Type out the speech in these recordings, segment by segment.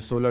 16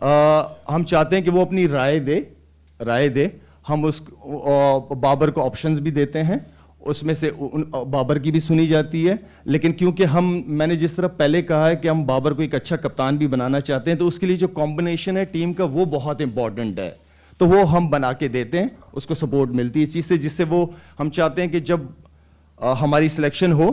ہم چاہتے ہیں کہ وہ اپنی رائے دے. ہم اس بابر کو آپشنز بھی دیتے ہیں, اس میں سے بابر کی بھی سنی جاتی ہے, لیکن کیونکہ میں نے جس طرح پہلے کہا ہے کہ ہم بابر کو ایک اچھا کپتان بھی بنانا چاہتے ہیں, تو اس کے لیے جو کمبینیشن ہے ٹیم کا وہ بہت امپورٹنٹ ہے, تو وہ ہم بنا کے دیتے ہیں, اس کو سپورٹ ملتی ہے اس چیز سے, جس سے وہ ہم چاہتے ہیں کہ جب ہماری سلیکشن ہو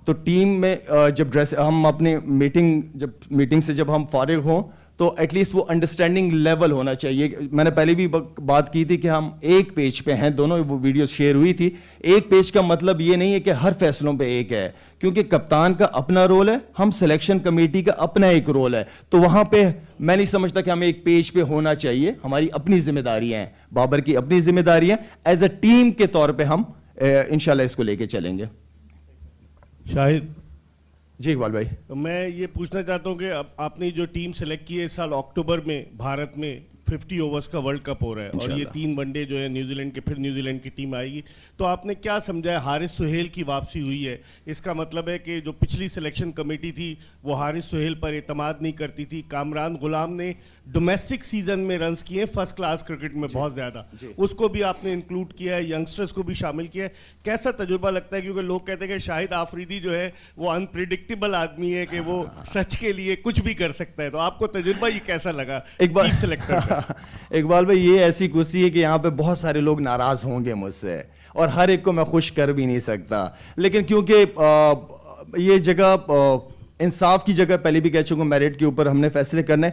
تو ٹیم میں جب ہم اپنے میٹنگ سے جب ہم فارغ ہوں تو ایٹ لیسٹ وہ انڈرسٹینڈنگ لیول ہونا چاہیے. میں نے پہلے بھی بات کی تھی کہ ہم ایک پیج پہ ہیں, دونوں وہ ویڈیو شیئر ہوئی تھی. ایک پیج کا مطلب یہ نہیں ہے کہ ہر فیصلوں پہ ایک ہے, کیونکہ کپتان کا اپنا رول ہے, ہم سلیکشن کمیٹی کا اپنا ایک رول ہے, تو وہاں پہ میں نہیں سمجھتا کہ ہمیں ایک پیج پہ ہونا چاہیے. ہماری اپنی ذمہ داریاں ہیں, بابر کی اپنی ذمہ داریاں, ایز اے ٹیم کے طور پہ ہم انشاءاللہ اس کو لے کے چلیں گے. شاہد جی اقبال بھائی, میں یہ پوچھنا چاہتا ہوں کہ آپ نے جو ٹیم سلیکٹ کی ہے اس سال اکتوبر میں بھارت میں 50 اوورز کا ورلڈ کپ ہو رہا ہے, اور یہ 3 ون ڈے جو ہے نیوزی لینڈ کے, پھر نیوزی لینڈ کی ٹیم آئے گی, تو آپ نے کیا سمجھا ہے؟ حارث سہیل کی واپسی ہوئی ہے, اس کا مطلب ہے کہ جو پچھلی سلیکشن کمیٹی تھی وہ حارث سہیل پر اعتماد نہیں کرتی تھی. کامران غلام نے ڈومیسٹک سیزن میں رنز کیے ہیں فرسٹ کلاس کرکٹ میں بہت زیادہ, اس کو بھی آپ نے انکلوڈ کیا ہے, ینگسٹرز کو بھی شامل کیا ہے. کیسا تجربہ لگتا ہے؟ کیونکہ لوگ کہتے ہیں کہ شاہد آفریدی جو ہے وہ انپریڈکٹیبل آدمی ہے, کہ وہ سچ کے لیے کچھ بھی کر سکتا ہے, تو آپ کو تجربہ یہ کیسا لگا ٹیم سلیکٹر کا؟ اقبال بھائی, یہ ایسی کرسی ہے کہ یہاں پہ بہت سارے لوگ ناراض ہوں گے مجھ سے, اور ہر ایک کو میں خوش کر بھی نہیں سکتا, لیکن کیونکہ یہ جگہ انصاف کی جگہ, پہلے بھی کہہ چکا ہوں, میرٹ کے اوپر ہم نے فیصلے کرنے.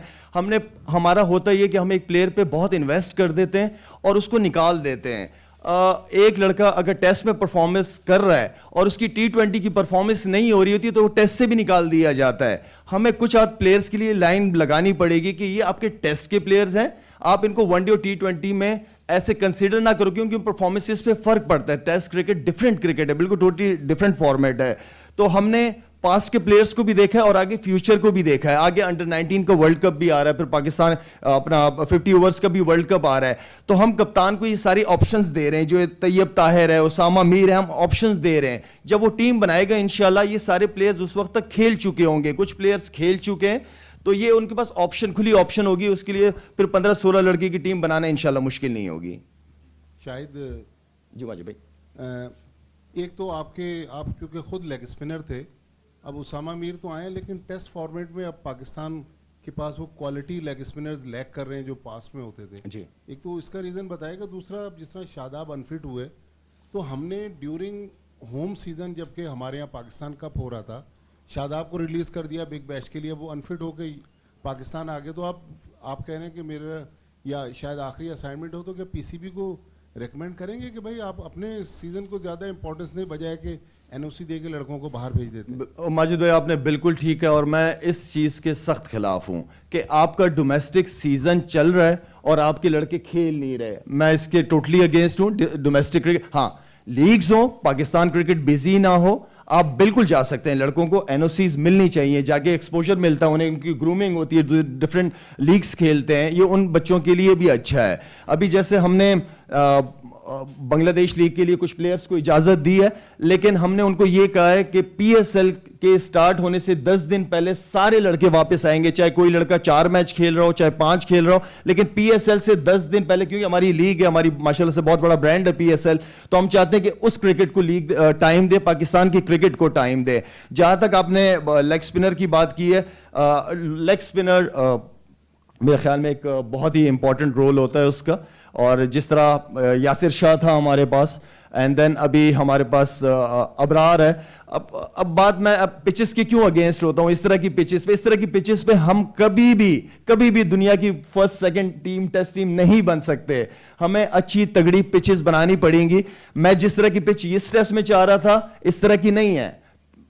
ہمارا ہوتا یہ کہ ہم ایک پلیئر پہ بہت انویسٹ کر دیتے ہیں اور اس کو نکال دیتے ہیں. ایک لڑکا اگر ٹیسٹ میں پرفارمنس کر رہا ہے اور اس کی T20 کی پرفارمنس نہیں ہو رہی ہوتی تو وہ ٹیسٹ سے بھی نکال دیا جاتا ہے. ہمیں کچھ پلیئرز کے لیے لائن لگانی پڑے گی کہ یہ آپ کے ٹیسٹ کے پلیئرز ہیں, آپ ان کو ون ڈے اور T20 میں ایسے کنسیڈر نہ کرو, کیونکہ پرفارمنسز پہ فرق پڑتا ہے. ٹیسٹ کرکٹ ڈفرینٹ کرکٹ ہے, بالکل ٹوٹلی ڈفرینٹ فارمیٹ ہے. تو ہم نے پاسٹ کے پلیئرز کو بھی دیکھا ہے اور آگے فیوچر کو بھی دیکھا ہے. آگے انڈر 19 کا ورلڈ کپ بھی آ رہا ہے, پھر پاکستان اپنا 50 اوورز کا بھی ورلڈ کپ آ رہا ہے. تو ہم کپتان کو یہ ساری آپشنز دے رہے ہیں, جو طیب طاہر ہے, اسامہ میر ہے, ہم آپشنز دے رہے ہیں. جب وہ ٹیم بنائے گا انشاءاللہ یہ سارے پلیئرز اس وقت تک کھیل چکے ہوں گے, کچھ پلیئرز کھیل چکے ہیں, تو یہ ان کے پاس کھلی آپشن ہوگی. اس کے لیے پھر 15-16 لڑکے کی ٹیم بنانا انشاءاللہ مشکل نہیں ہوگی. شاہد جی واجب بھائی, ایک تو آپ کیونکہ خود لیگ اسپنر تھے, اب اسامہ میر تو آئے ہیں, لیکن ٹیسٹ فارمیٹ میں اب پاکستان کے پاس وہ کوالٹی لیگ اسپنرز لیک کر رہے ہیں جو پاس میں ہوتے تھے. جی ایک تو اس کا ریزن بتائے گا. دوسرا, جس طرح شاداب انفٹ ہوئے, تو ہم نے ڈیورنگ ہوم سیزن جبکہ ہمارے یہاں پاکستان کپ ہو رہا تھا, شاداب کو ریلیز کر دیا بگ بیش کے لیے, وہ انفٹ ہو کے پاکستان آ گئے. تو آپ کہہ رہے ہیں کہ میرا یا شاید آخری اسائنمنٹ ہو, تو کہ PCB کو ریکمینڈ کریں گے کہ بھائی آپ اپنے سیزن کو زیادہ امپورٹنس نہیں, بجائے کہ NOC دے کے لڑکوں کو باہر بھیج دیتے ہیں. ماجد بھائی آپ نے بالکل ٹھیک ہے, اور میں اس چیز کے سخت خلاف ہوں کہ آپ کا ڈومیسٹک سیزن چل رہا ہے اور آپ کے لڑکے کھیل نہیں رہے. میں اس کے ٹوٹلی اگینسٹ ہوں. ڈومیسٹک کرکٹ, ہاں لیگز ہوں, پاکستان کرکٹ بزی نہ ہو, آپ بالکل جا سکتے ہیں. لڑکوں کو NOCs ملنی چاہیے, جا کے ایکسپوجر ملتا ہے انہیں, ان کی گرومنگ ہوتی ہے, ڈفرینٹ لیگز کھیلتے ہیں, یہ ان بچوں کے لیے بھی اچھا ہے. ابھی جیسے ہم نے بنگلہ دیش لیگ کے لیے کچھ پلیئرز کو اجازت دی ہے, لیکن ہم نے ان کو یہ کہا ہے کہ PSL کے سٹارٹ ہونے سے 10 دن پہلے سارے لڑکے واپس آئیں گے, چاہے کوئی لڑکا 4 میچ کھیل رہا ہو, چاہے 5 کھیل رہا ہو, لیکن PSL سے 10 دن پہلے, کیونکہ ہماری لیگ ہے, ہماری ماشاءاللہ سے بہت بڑا برانڈ ہے PSL, تو ہم چاہتے ہیں کہ اس کرکٹ کو لیگ ٹائم دے, پاکستان کی کرکٹ کو ٹائم دے. جہاں تک آپ نے لیگ اسپنر کی بات کی ہے, لیگ اسپنر میرے خیال میں ایک بہت ہی امپورٹنٹ رول ہوتا ہے اس کا, اور جس طرح یاسر شاہ تھا ہمارے پاس, اینڈ دین ابھی ہمارے پاس ابرار ہے. اب بات میں پچز کی کیوں اگینسٹ ہوتا ہوں, اس طرح کی پچز پہ ہم کبھی بھی دنیا کی first second team test team نہیں بن سکتے. ہمیں اچھی تگڑی پچز بنانی پڑیں گی. میں جس طرح کی پچ اس ٹیسٹ میں چاہ رہا تھا اس طرح کی نہیں ہے,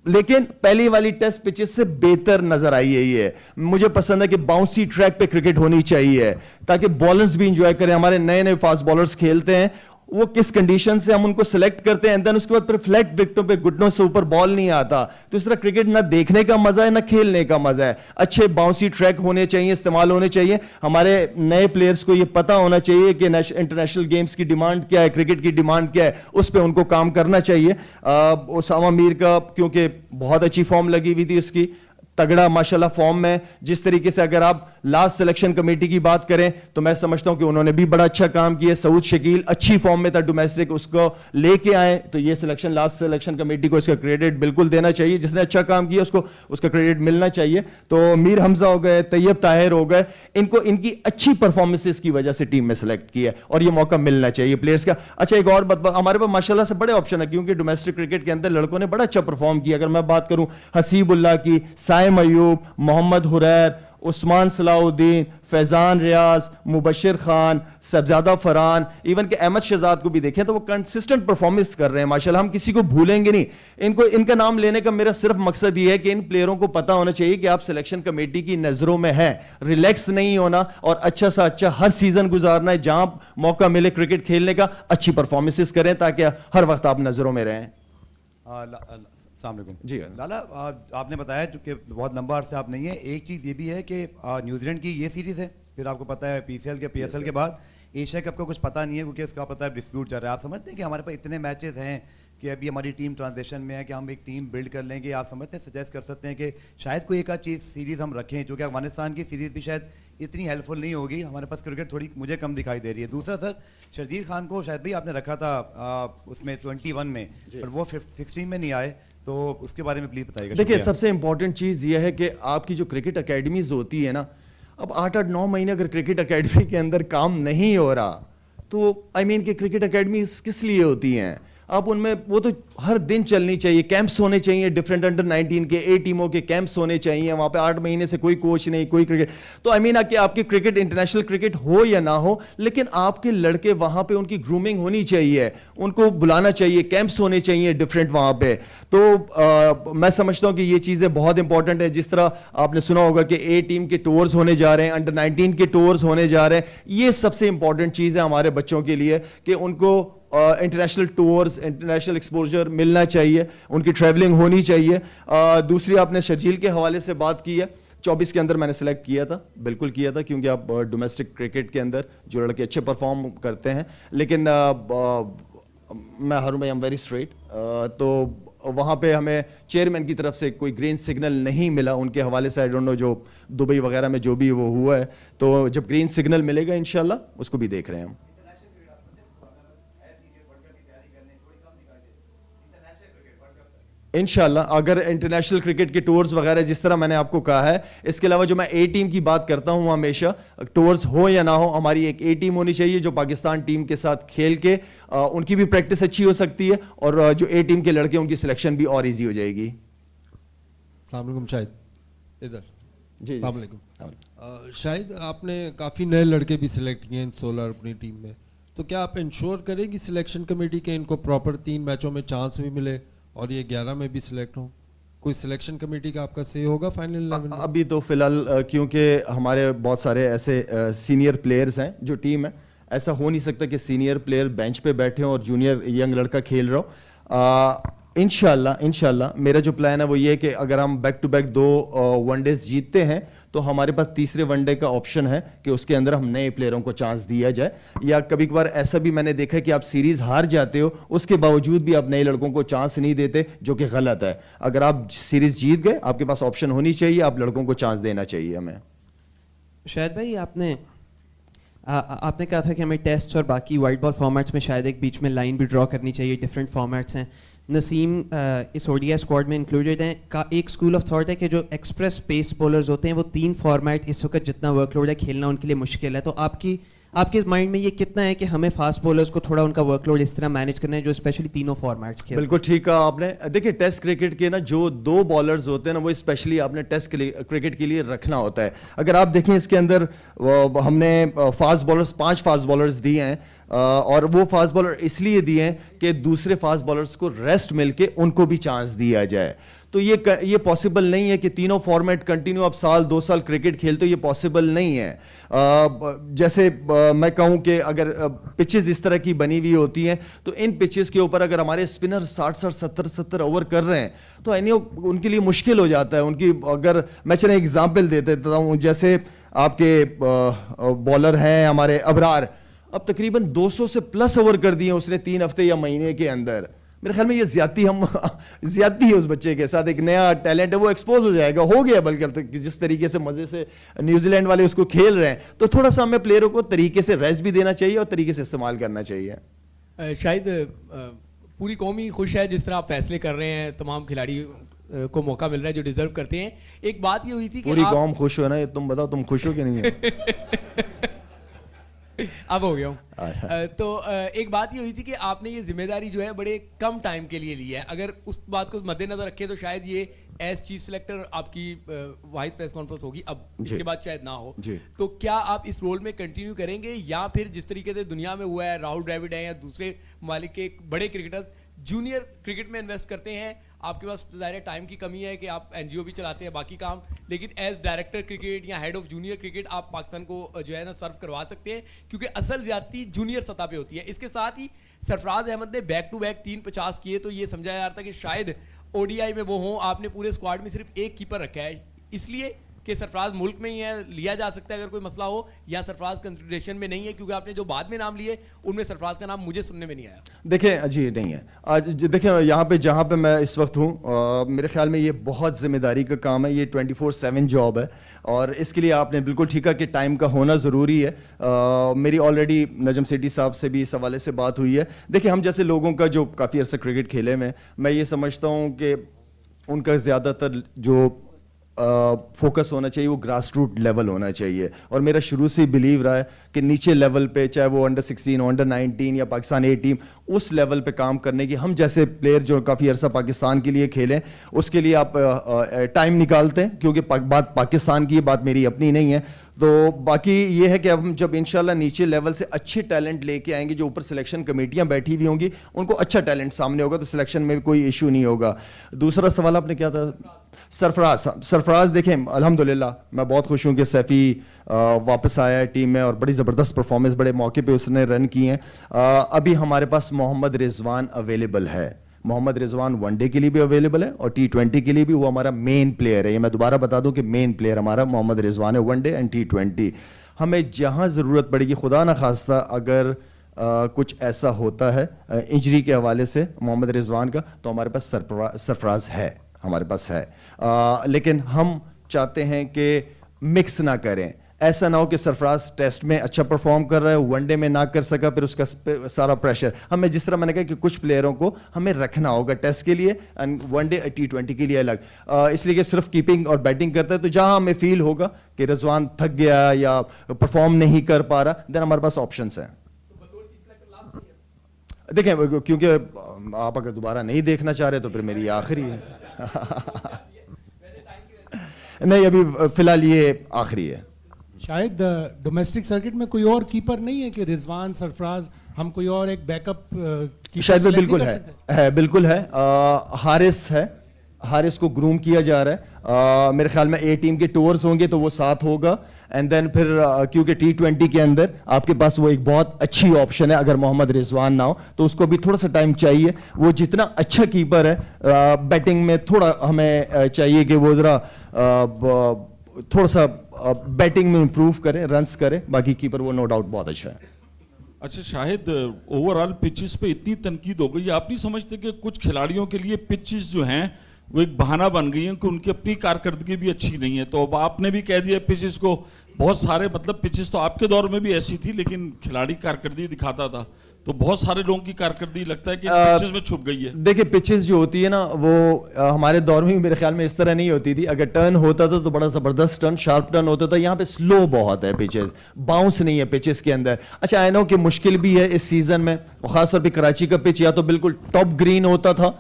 لیکن پہلی والی ٹیسٹ پچز سے بہتر نظر آئی ہے. یہ مجھے پسند ہے کہ باؤنسی ٹریک پہ کرکٹ ہونی چاہیے تاکہ بالرز بھی انجوائے کریں. ہمارے نئے فاسٹ بالرز کھیلتے ہیں, وہ کس کنڈیشن سے ہم ان کو سلیکٹ کرتے ہیں, دین اس کے بعد پھر فلیٹ وکٹوں پہ گھٹنوں سے اوپر بال نہیں آتا. تو اس طرح کرکٹ نہ دیکھنے کا مزہ ہے نہ کھیلنے کا مزہ ہے. اچھے باؤنسی ٹریک ہونے چاہیے, استعمال ہونے چاہیے. ہمارے نئے پلیئرز کو یہ پتا ہونا چاہیے کہ انٹرنیشنل گیمز کی ڈیمانڈ کیا ہے, کرکٹ کی ڈیمانڈ کیا ہے, اس پہ ان کو کام کرنا چاہیے. اسامہ میر کا کیونکہ بہت اچھی فارم لگی ہوئی تھی اس کی, تگڑا ماشاءاللہ فارم میں, جس طریقے سے اگر آپ لاسٹ سلیکشن کمیٹی کی بات کریں تو میں سمجھتا ہوں کہ انہوں نے بھی بڑا اچھا کام کیا. سعود شکیل اچھی فارم میں تھا ڈومیسٹک, اس کو لے کے آئے, تو یہ سلیکشن لاسٹ سلیکشن کمیٹی کو اس کا کریڈٹ بالکل دینا چاہیے. جس نے اچھا کام کیا اس کو اس کا کریڈٹ ملنا چاہیے. تو میر حمزہ ہو گئے, طیب طاہر ہو گئے, ان کی اچھی پرفارمنسز کی وجہ سے ٹیم میں سلیکٹ کیا اور یہ موقع ملنا چاہیے پلیئرز کا. اچھا ایک اور بات, ہمارے پاس ماشاءاللہ سے بڑے آپشن ہے کیونکہ ڈومیسٹک کرکٹ کے اندر لڑکوں نے بڑا اچھا پرفارم کیا. اگر میں بات کروں حسیب اللہ کی, سائم ایوب, محمد حریر, عثمان صلاح الدین, فیضان ریاض, مبشر خان, صاحبزادہ فرحان, ایون کہ احمد شہزاد کو بھی دیکھیں تو وہ کنسسٹنٹ پرفارمنس کر رہے ہیں ماشاءاللہ. ہم کسی کو بھولیں گے نہیں. ان کا نام لینے کا میرا صرف مقصد یہ ہے کہ ان پلیئروں کو پتا ہونا چاہیے کہ آپ سلیکشن کمیٹی کی نظروں میں ہیں. ریلیکس نہیں ہونا اور اچھا سا اچھا ہر سیزن گزارنا ہے. جہاں موقع ملے کرکٹ کھیلنے کا اچھی پرفارمنسز کریں تاکہ ہر وقت آپ نظروں میں رہیں. السلام علیکم. جی لالا, آپ نے بتایا چونکہ بہت لمبا عرصہ آپ نہیں ہیں, ایک چیز یہ بھی ہے کہ نیوزی لینڈ کی یہ سیریز ہے, پھر آپ کو پتا ہے پی سی ایل کے پی ایس ایل کے بعد ایشیا کپ کا کچھ پتہ نہیں ہے کیونکہ اس کا پتہ ہے ڈسپیوٹ چل رہا ہے. آپ سمجھتے ہیں کہ ہمارے پاس اتنے میچز ہیں کہ ابھی ہماری ٹیم ٹرانزیشن میں ہے کہ ہم ایک ٹیم بلڈ کر لیں گے؟ آپ سمجھتے ہیں, سجیسٹ کر سکتے ہیں کہ شاید کوئی ایک آدھ چیز سیریز ہم رکھیں, جو کہ افغانستان کی سیریز بھی شاید اتنی ہیلپ فل نہیں ہوگی, ہمارے پاس کرکٹ تھوڑی مجھے کم دکھائی دے رہی ہے. دوسرا سر, شرجیل خان کو شاید بھی آپ نے رکھا تھا اس میں 21 میں, پر وہ 16 میں نہیں آئے, تو اس کے بارے میں پلیز بتائیے گا. دیکھیے سب سے امپورٹنٹ چیز یہ ہے کہ آپ کی جو کرکٹ اکیڈمیز ہوتی ہے نا, اب 8-9 مہینے اگر کرکٹ اکیڈمی کے اندر کام نہیں ہو رہا تو کہ کرکٹ اکیڈمیز کس لیے ہوتی ہیں؟ آپ ان میں وہ تو ہر دن چلنی چاہیے, کیمپس ہونے چاہیے, ڈفرینٹ انڈر 19 کے اے ٹیموں کے کیمپس ہونے چاہیے. وہاں پہ 8 مہینے سے کوئی کوچ نہیں, کوئی کرکٹ, تو کہ آپ کے کرکٹ انٹرنیشنل کرکٹ ہو یا نہ ہو, لیکن آپ کے لڑکے وہاں پہ ان کی گرومنگ ہونی چاہیے, ان کو بلانا چاہیے, کیمپس ہونے چاہیے ڈفرینٹ وہاں پہ. تو میں سمجھتا ہوں کہ یہ چیزیں بہت امپورٹنٹ ہے. جس طرح آپ نے سنا ہوگا کہ اے ٹیم کے ٹورز ہونے جا رہے ہیں, انڈر 19 کے ٹورز ہونے جا رہے ہیں, یہ سب سے امپورٹنٹ چیز ہے ہمارے بچوں کے لیے کہ ان کو انٹرنیشنل ٹورز, انٹرنیشنل ایکسپوجر ملنا چاہیے, ان کی ٹریولنگ ہونی چاہیے. دوسری آپ نے شرجیل کے حوالے سے بات کی ہے, 24 کے اندر میں نے سلیکٹ کیا تھا, بالکل کیا تھا, کیونکہ آپ ڈومیسٹک کرکٹ کے اندر جو لڑکے اچھے پرفارم کرتے ہیں, لیکن میں ہارون بھائی ایم ویری اسٹریٹ, تو وہاں پہ ہمیں چیئرمین کی طرف سے کوئی گرین سگنل نہیں ملا ان کے حوالے سے. آئی ڈونٹ نو جو دبئی وغیرہ میں جو بھی وہ ہوا ہے, تو جب گرین سگنل ملے گا انشاءاللہ اس کو بھی دیکھ رہے ہیں ہم. انشاءاللہ اگر انٹرنیشنل کرکٹ کے ٹورز وغیرہ جس طرح میں نے آپ کو کہا ہے, اس کے علاوہ جو میں اے ٹیم کی بات کرتا ہوں ہمیشہ, ٹورز ہو یا نہ ہو, ہماری ایک اے ٹیم ہونی چاہیے جو پاکستان ٹیم کے ساتھ کھیل کے ان کی بھی پریکٹس اچھی ہو سکتی ہے, اور جو اے ٹیم کے لڑکے ان کی سلیکشن بھی اور ایزی ہو جائے گی. السلام علیکم. شاہد ادھر. جی السلام علیکم. شاہد, آپ نے کافی نئے لڑکے بھی سلیکٹ کیے ہیں سولر اپنی ٹیم میں, تو کیا آپ انشور کریں گی سلیکشن کمیٹی کے ان کو پراپر 3 میچوں میں چانس بھی ملے اور یہ 11 میں بھی سلیکٹ ہوں؟ کوئی سلیکشن کمیٹی کا آپ کا سے ہوگا فائنل 11 میں؟ ابھی تو فی الحال کیونکہ ہمارے بہت سارے ایسے سینئر پلیئرز ہیں جو ٹیم ہے, ایسا ہو نہیں سکتا کہ سینئر پلیئر بینچ پہ بیٹھے ہوں اور جونیئر ینگ لڑکا کھیل رہا ہو. انشاءاللہ میرا جو پلان ہے وہ یہ ہے کہ اگر ہم back to back 2 one days جیتتے ہیں تو ہمارے پاس تیسرے ون ڈے کا آپشن ہے کہ اس کے اندر ہم نئے پلیئروں کو چانس دیا جائے. یا کبھی کبھار ایسا بھی میں نے دیکھا کہ آپ سیریز ہار جاتے ہو, اس کے باوجود بھی آپ نئے لڑکوں کو چانس نہیں دیتے, جو کہ غلط ہے. اگر آپ سیریز جیت گئے آپ کے پاس آپشن ہونی چاہیے, آپ لڑکوں کو چانس دینا چاہیے ہمیں. شاید بھائی آپ نے کہا تھا کہ ہمیں ٹیسٹ اور باقی وائٹ بال فارمیٹس میں شاید ایک بیچ میں لائن بھی ڈرا کرنی چاہیے, ڈفرینٹ فارمیٹس ہیں. نسیم اس او ڈی آئی اسکواڈ میں انکلوڈیڈ ہیں. ایک اسکول آف تھاٹ ہے کہ جو ایکسپریس پیس بولرز ہوتے ہیں وہ 3 فارمیٹ اس وقت جتنا ورک لوڈ ہے کھیلنا ان کے لیے مشکل ہے. تو آپ کے مائنڈ میں یہ کتنا ہے کہ ہمیں فاسٹ بولرز کو تھوڑا ان کا ورک لوڈ اس طرح مینیج کرنا ہے جو اسپیشلی تینوں فارمیٹس کھیلیں؟ بالکل ٹھیک کہا آپ نے. دیکھیں ٹیسٹ کرکٹ کے نا جو 2 بالرز ہوتے ہیں نا وہ اسپیشلی آپ نے ٹیسٹ کرکٹ کے لیے رکھنا ہوتا ہے. اگر آپ دیکھیں اس کے اندر ہم نے فاسٹ بالرز 5 فاسٹ بالرز دیے ہیں, اور وہ فاسٹ بالر اس لیے دیے ہیں کہ دوسرے فاسٹ بالرز کو ریسٹ مل کے ان کو بھی چانس دیا جائے. تو یہ پاسبل نہیں ہے کہ تینوں فارمیٹ کنٹینیو اب 1-2 سال کرکٹ کھیلتے, یہ پاسبل نہیں ہے. جیسے میں کہوں کہ اگر پچز اس طرح کی بنی ہوئی ہوتی ہیں تو ان پچز کے اوپر اگر ہمارے اسپنر 60-70 اوور کر رہے ہیں تو ان کے لیے مشکل ہو جاتا ہے. ان کی اگر میں چلیں ایگزامپل دے دیتا ہوں, جیسے آپ کے بالر ہیں ہمارے ابرار, اب تقریباً 200 سے پلس اوور کر دیے اس نے 3 ہفتے یا مہینے کے اندر. میرے خیال میں یہ زیادتی ہے اس بچے کے ساتھ. ایک نیا ٹیلنٹ ہے, وہ ایکسپوز ہو جائے گا, ہو گیا بلکہ جس طریقے سے مزے سے نیوزی لینڈ والے اس کو کھیل رہے ہیں. تو تھوڑا سا ہمیں پلیئروں کو طریقے سے ریسٹ بھی دینا چاہیے اور طریقے سے استعمال کرنا چاہیے. شاید پوری قوم ہی خوش ہے جس طرح آپ فیصلے کر رہے ہیں, تمام کھلاڑی کو موقع مل رہا ہے جو ڈیزرو کرتے ہیں. ایک بات یہ ہوئی تھی کہ پوری قوم خوش ہو نا, یہ تم بتاؤ تم خوش ہو کہ نہیں ہے؟ اب ہو گیا ہوں. تو ایک بات یہ ہوئی تھی کہ آپ نے یہ ذمہ داری جو ہے بڑے کم ٹائم کے لیے لی ہے. اگر اس بات کو مد نظر رکھے تو شاید یہ ایز چیف سلیکٹر آپ کی واحد پریس کانفرنس ہوگی, اب اس کے بعد شاید نہ ہو. تو کیا آپ اس رول میں کنٹینیو کریں گے, یا پھر جس طریقے سے دنیا میں ہوا ہے, راہل ڈراوڈ ہیں یا دوسرے ممالک کے بڑے کرکٹرز جونیئر کرکٹ میں انویسٹ کرتے ہیں, آپ کے پاس ظاہر ٹائم کی کمی ہے کہ آپ این جی او بھی چلاتے ہیں باقی کام, لیکن ایز ڈائریکٹر کرکٹ یا ہیڈ آف جونیئر کرکٹ آپ پاکستان کو جو ہے نا سرو کروا سکتے ہیں, کیونکہ اصل زیادتی جونیئر سطح پہ ہوتی ہے. اس کے ساتھ ہی سرفراز احمد نے بیک ٹو بیک 350 کیے, تو یہ سمجھا جا رہا تھا کہ شاید او ڈی آئی میں وہ ہوں. آپ نے پورے اسکواڈ میں صرف ایک کیپر رکھا ہے, اس لیے کہ سرفراز ملک میں ہی ہے, لیا جا سکتا ہے اگر کوئی مسئلہ ہو, یا سرفراز کنسیڈریشن میں نہیں ہے, کیونکہ آپ نے جو بعد میں نام لیے ان میں سرفراز کا نام مجھے سننے میں نہیں آیا. دیکھیں جی نہیں ہے آج, دیکھیں یہاں پہ جہاں پہ میں اس وقت ہوں, میرے خیال میں یہ بہت ذمہ داری کا کام ہے, یہ 24/7 جاب ہے, اور اس کے لیے آپ نے بالکل ٹھیک ہے کہ ٹائم کا ہونا ضروری ہے. میری آلریڈی نجم سیٹھی صاحب سے بھی اس حوالے سے بات ہوئی ہے. دیکھیں ہم جیسے لوگوں کا جو کافی عرصہ کرکٹ کھیلے میں یہ سمجھتا ہوں کہ ان کا زیادہ تر جو فوکس ہونا چاہیے وہ گراس روٹ لیول ہونا چاہیے, اور میرا شروع سے ہی بلیو رہا ہے کہ نیچے لیول پہ, چاہے وہ انڈر 16, انڈر 19 یا پاکستان اے ٹیم, اس لیول پہ کام کرنے کی, ہم جیسے پلیئر جو کافی عرصہ پاکستان کے لیے کھیلیں اس کے لیے آپ ٹائم نکالتے ہیں, کیونکہ بات پاکستان کی ہے, بات میری اپنی نہیں ہے. تو باقی یہ ہے کہ اب ہم جب انشاءاللہ نیچے لیول سے اچھے ٹیلنٹ لے کے آئیں گے, جو اوپر سلیکشن کمیٹیاں بیٹھی ہوئی ہوں گی ان کو اچھا ٹیلنٹ سامنے ہوگا, تو سلیکشن میں کوئی ایشو نہیں ہوگا. دوسرا سوال آپ نے کیا تھا؟ سرفراز دیکھیں الحمدللہ میں بہت خوش ہوں کہ سیفی واپس آیا ہے ٹیم میں, اور بڑی زبردست پرفارمنس بڑے موقع پہ اس نے رن کی ہیں. ابھی ہمارے پاس محمد رضوان اویلیبل ہے. محمد رضوان ون ڈے کے لیے بھی اویلیبل ہے اور T20 کے لیے بھی, وہ ہمارا مین پلیئر ہے. یہ میں دوبارہ بتا دوں کہ مین پلیئر ہمارا محمد رضوان ہے, ون ڈے اینڈ T20. ہمیں جہاں ضرورت پڑے گی, خدا نخواستہ اگر کچھ ایسا ہوتا ہے انجری کے حوالے سے محمد رضوان کا, تو ہمارے پاس سرفراز ہے, ہمارے پاس ہے. لیکن ہم چاہتے ہیں کہ مکس نہ کریں. ایسا نہ ہو کہ سرفراز ٹیسٹ میں اچھا پرفارم کر رہا ہے, ون ڈے میں نہ کر سکا, پھر اس کا سارا پریشر ہمیں, جس طرح میں نے کہا کہ کچھ پلیئروں کو ہمیں رکھنا ہوگا ٹیسٹ کے لیے اینڈ ون ڈے T20 کے لیے الگ, اس لیے کہ صرف کیپنگ اور بیٹنگ کرتا ہے. تو جہاں ہمیں فیل ہوگا کہ رضوان تھک گیا یا پرفارم نہیں کر پا رہا, دین ہمارے پاس آپشنس ہیں. دیکھیں کیونکہ آپ اگر دوبارہ نہیں دیکھنا چاہ رہے تو پھر میری آخری ہے. نہیں ابھی فی الحال یہ آخری ہے. شاید ڈومیسٹک سرکٹ میں کوئی اور کیپر نہیں ہے کہ رضوان, سرفراز, ہم کوئی اور ایک بیک اپ شاید بالکل ہے, بالکل ہے. حارث ہے, حارث کو گروم کیا جا رہا ہے. میرے خیال میں اے ٹیم کے ٹورز ہوں گے تو وہ ساتھ ہوگا, اینڈ دین پھر کیونکہ T20 کے اندر آپ کے پاس وہ ایک بہت اچھی آپشن ہے. اگر محمد رضوان نہ ہو تو اس کو بھی تھوڑا سا ٹائم چاہیے. وہ جتنا اچھا کیپر ہے, بیٹنگ میں تھوڑا ہمیں چاہیے کہ وہ ذرا تھوڑا سا بیٹنگ میں امپروو کرے, رنس کرے. باقی کیپر وہ نو ڈاؤٹ بہت اچھا ہے. اچھا شاہد, اوور آل پچز پہ اتنی تنقید ہو گئی, آپ نہیں سمجھتے کہ کچھ کھلاڑیوں کے لیے پچز جو ہیں وہ ایک بہانہ بن گئی ہیں کہ ان کی اپنی کارکردگی بھی اچھی نہیں ہے؟ تو اب آپ نے بھی کہہ دیا پچز کو, بہت سارے مطلب پچز تو آپ کے دور میں بھی ایسی تھی لیکن کھلاڑی کارکردگی دکھاتا تھا, تو بہت سارے لوگوں کی کارکردگی لگتا ہے کہ پچز میں چھپ گئی ہے. دیکھیں پچز جو ہوتی ہے نا وہ ہمارے دور میں میرے خیال میں اس طرح نہیں ہوتی تھی. اگر ٹرن ہوتا تھا تو بڑا زبردست ٹرن, شارپ ٹرن ہوتا تھا. یہاں پہ سلو بہت ہے پچز, باؤنس نہیں ہے پچز کے اندر. اچھا آئی نو کہ مشکل بھی ہے اس سیزن میں, خاص طور پہ کراچی کا پچ یا تو بالکل ٹاپ گرین ہوتا تھا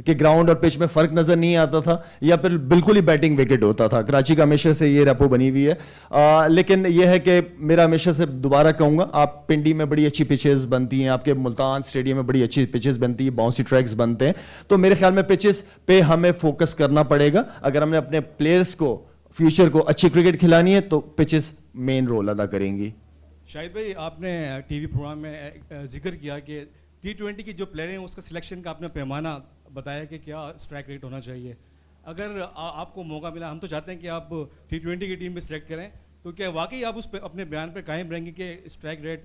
کہ گراؤنڈ اور پچ میں فرق نظر نہیں آتا تھا, یا پھر بالکل ہی بیٹنگ وکٹ ہوتا تھا. کراچی کا ہمیشہ سے یہ ریپو بنی ہوئی ہے. لیکن یہ ہے کہ میرا ہمیشہ سے دوبارہ کہوں گا, آپ پنڈی میں بڑی اچھی پچز بنتی ہیں, آپ کے ملتان اسٹیڈیم میں بڑی اچھی پچز بنتی ہیں, باؤنسی ٹریکس بنتے ہیں. تو میرے خیال میں پچز پہ ہمیں فوکس کرنا پڑے گا. اگر ہم نے اپنے پلیئرس کو فیوچر کو اچھی کرکٹ کھلانی ہے تو پچز مین رول ادا کریں گی. شاہد بھائی, آپ نے ٹی وی پروگرام میں ذکر کیا کہ T20 کی جو پلیئر ہیں اس کا سلیکشن کا آپ نے پیمانہ بتایا کہ کیا اسٹرائک ریٹ ہونا چاہیے. اگر آپ کو موقع ملا, ہم تو چاہتے ہیں کہ آپ T20 کی ٹیم میں سلیکٹ کریں, تو کیا واقعی آپ اس پہ اپنے بیان پہ قائم رہیں گے کہ اسٹرائک ریٹ